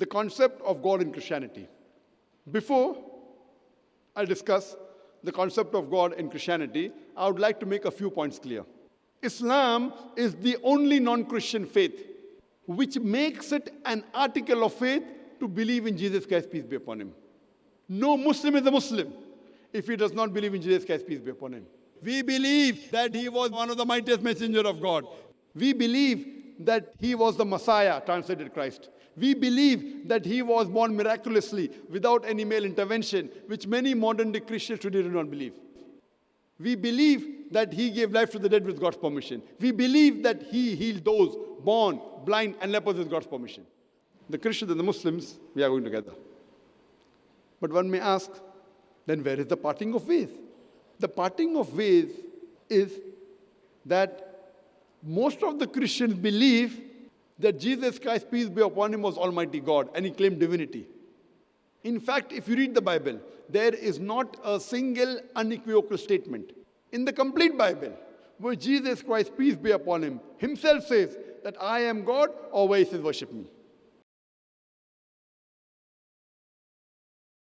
the concept of God in Christianity. Before I discuss the concept of God in Christianity, I would like to make a few points clear. Islam is the only non-Christian faith which makes it an article of faith to believe in Jesus Christ, peace be upon him. No Muslim is a Muslim if he does not believe in Jesus Christ, peace be upon him. We believe that he was one of the mightiest messengers of God. We believe that he was the Messiah, translated Christ. We believe that he was born miraculously without any male intervention, which many modern day Christians today do not believe. We believe that he gave life to the dead with God's permission. We believe that he healed those born blind and lepers with God's permission. The Christians and the Muslims, we are going together. But one may ask, then where is the parting of ways? The parting of ways is that most of the Christians believe that Jesus Christ, peace be upon him, was Almighty God, and he claimed divinity. In fact, if you read the Bible, there is not a single unequivocal statement in the complete Bible where Jesus Christ, peace be upon him, himself says that I am God, or where he says worship me.